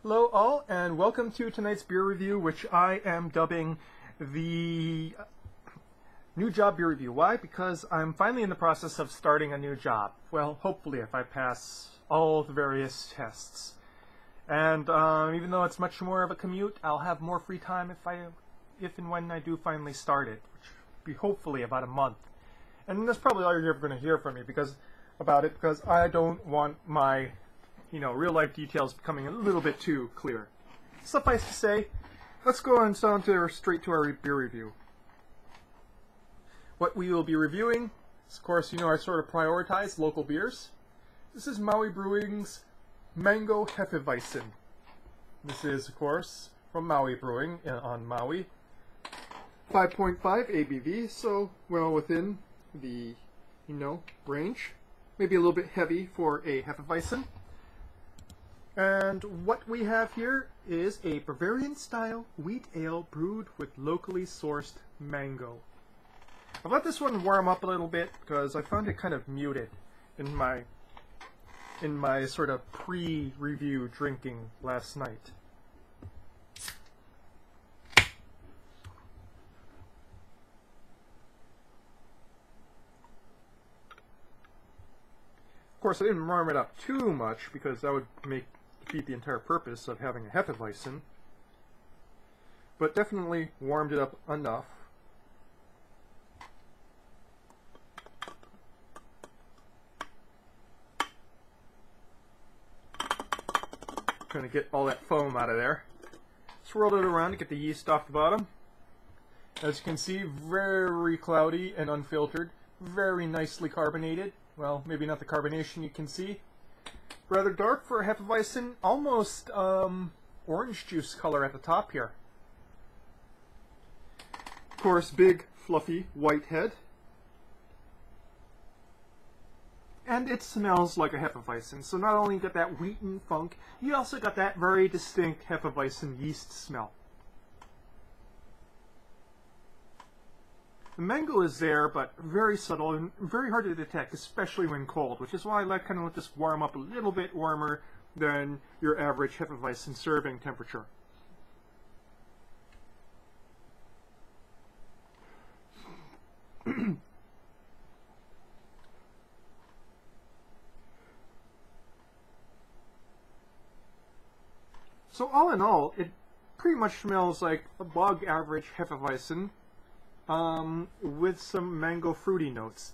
Hello all, and welcome to tonight's beer review, which I am dubbing the new job beer review. Why? Because I'm finally in the process of starting a new job. Well, hopefully if I pass all the various tests. And even though it's much more of a commute, I'll have more free time if and when I do finally start it, which will be hopefully about a month. And that's probably all you're ever going to hear from me because I don't want my real life details becoming a little bit too clear. Suffice to say, let's go on straight to our beer review. What we will be reviewing is, of course, I sort of prioritize local beers. This is Maui Brewing's Mango Hefeweizen. This is, of course, from Maui Brewing on Maui. 5.5 ABV, so well within the, range. Maybe a little bit heavy for a Hefeweizen. And what we have here is a Bavarian-style wheat ale brewed with locally sourced mango. I've let this one warm up a little bit because I found it kind of muted in my sort of pre-review drinking last night. Of course, I didn't warm it up too much because that would defeat the entire purpose of having a Hefeweizen, but definitely warmed it up enough. Trying to get all that foam out of there. Swirled it around to get the yeast off the bottom. As you can see, very cloudy and unfiltered, very nicely carbonated. Well, maybe not the carbonation you can see. Rather dark for a Hefeweizen, almost orange juice color at the top here. Of course, big, fluffy, white head. And it smells like a Hefeweizen. So not only got that wheaten funk, you also got that very distinct Hefeweizen yeast smell. The mango is there, but very subtle and very hard to detect, especially when cold, which is why I kind of let this warm up a little bit warmer than your average Hefeweizen serving temperature. So all in all, it pretty much smells like a bog average Hefeweizen. With some mango fruity notes.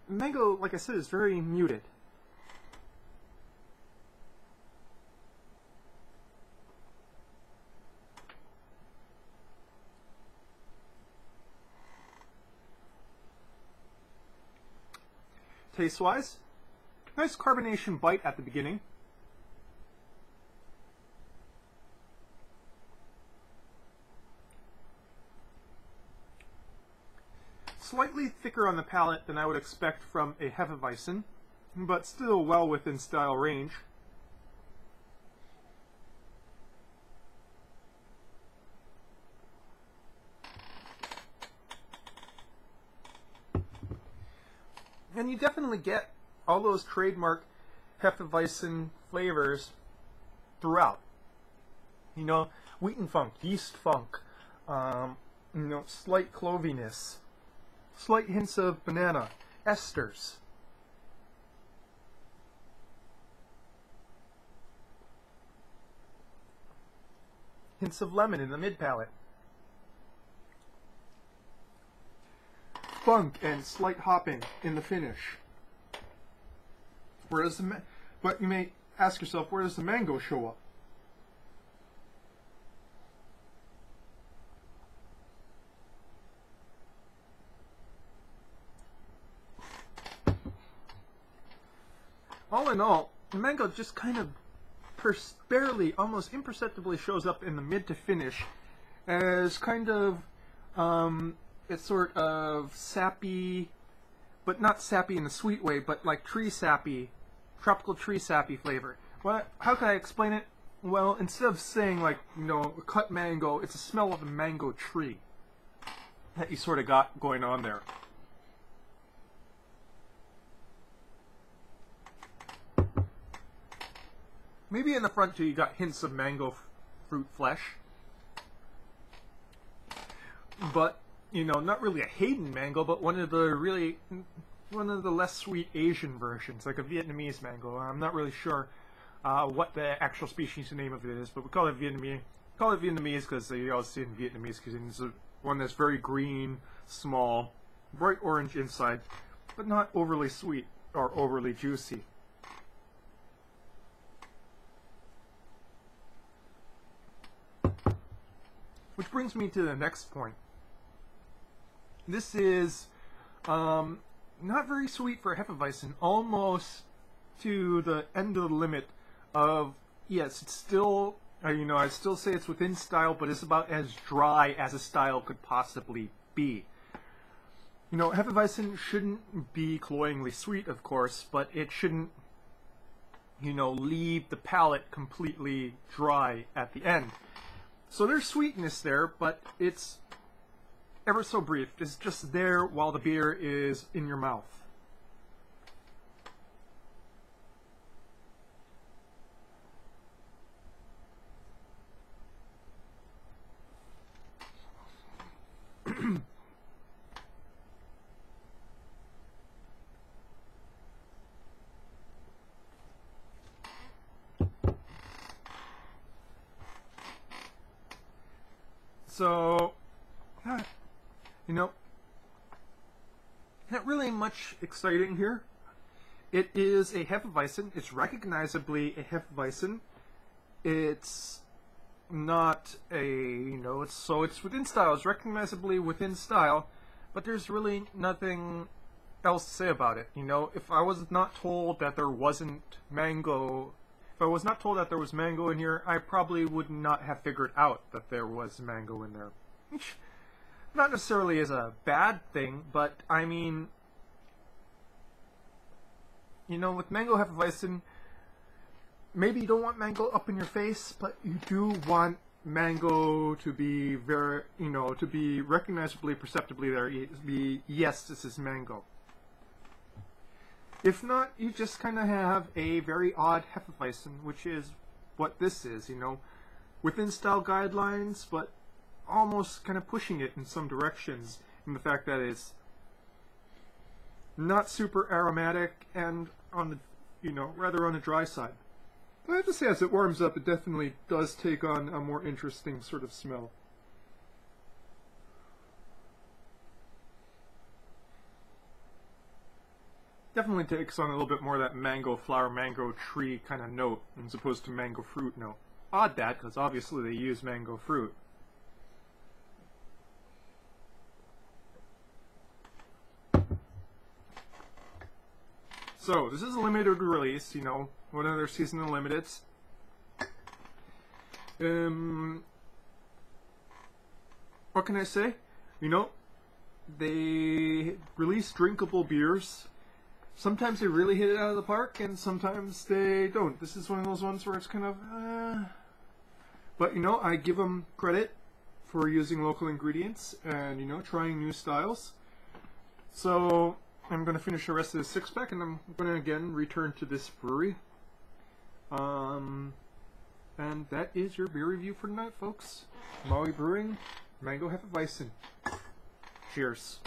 Mango, like I said, is very muted. Taste-wise, nice carbonation bite at the beginning. Slightly thicker on the palate than I would expect from a Hefeweizen, but still well within style range. And you definitely get all those trademark Hefeweizen flavors throughout. Wheaten funk, yeast funk, slight cloviness. Slight hints of banana, esters. Hints of lemon in the mid-palate. Funk and slight hopping in the finish. But you may ask yourself, where does the mango show up? All in all, the mango just kind of barely, almost imperceptibly shows up in the mid to finish as kind of, it's sort of sappy, but not sappy in the sweet way, but like tree sappy, tropical tree sappy flavor. How can I explain it? Well, instead of saying like, cut mango, it's a smell of a mango tree that you sort of got going on there. Maybe in the front too, you got hints of mango fruit flesh. But, you know, not really a Hayden mango, but one of the less sweet Asian versions, like a Vietnamese mango. I'm not really sure what the actual species name of it is, but we call it Vietnamese. Call it Vietnamese because you always see it in Vietnamese cuisine. It's one that's very green, small, bright orange inside, but not overly sweet or overly juicy. Which brings me to the next point. This is not very sweet for Hefeweizen, almost to the end of the limit of, yes, it's still, you know, I'd still say it's within style, but it's about as dry as a style could possibly be. You know, Hefeweizen shouldn't be cloyingly sweet, of course, but it shouldn't, you know, leave the palate completely dry at the end. So there's sweetness there, but it's ever so brief. It's just there while the beer is in your mouth. So, you know, not really much exciting here. It is a Hefeweizen. It's recognizably a Hefeweizen. It's not a, you know, it's within style. It's recognizably within style, but there's really nothing else to say about it. You know, if I was not told that there wasn't mango, if I was not told that there was mango in here, I probably would not have figured out that there was mango in there. Which, not necessarily is a bad thing, but I mean, you know, with mango Hefeweizen, maybe you don't want mango up in your face, but you do want mango to be very, you know, to be recognizably, perceptibly there, be, yes, this is mango. If not, you just kind of have a very odd Hefeweizen, which is what this is, you know, within style guidelines, but almost kind of pushing it in some directions, in the fact that it's not super aromatic and on the, you know, rather on the dry side. But I have to say, as it warms up, it definitely does take on a more interesting sort of smell. Definitely takes on a little bit more of that mango flower, mango tree kind of note, as opposed to mango fruit note. Odd that, because obviously they use mango fruit. So, this is a limited release, you know, one of their seasonal limiteds. What can I say? You know, they release drinkable beers. Sometimes they really hit it out of the park, and sometimes they don't. This is one of those ones where it's kind of, But, you know, I give them credit for using local ingredients and, you know, trying new styles. So, I'm going to finish the rest of the six-pack, and I'm going to, again, return to this brewery. And that is your beer review for tonight, folks. Maui Brewing, Mango Hefeweizen. Cheers.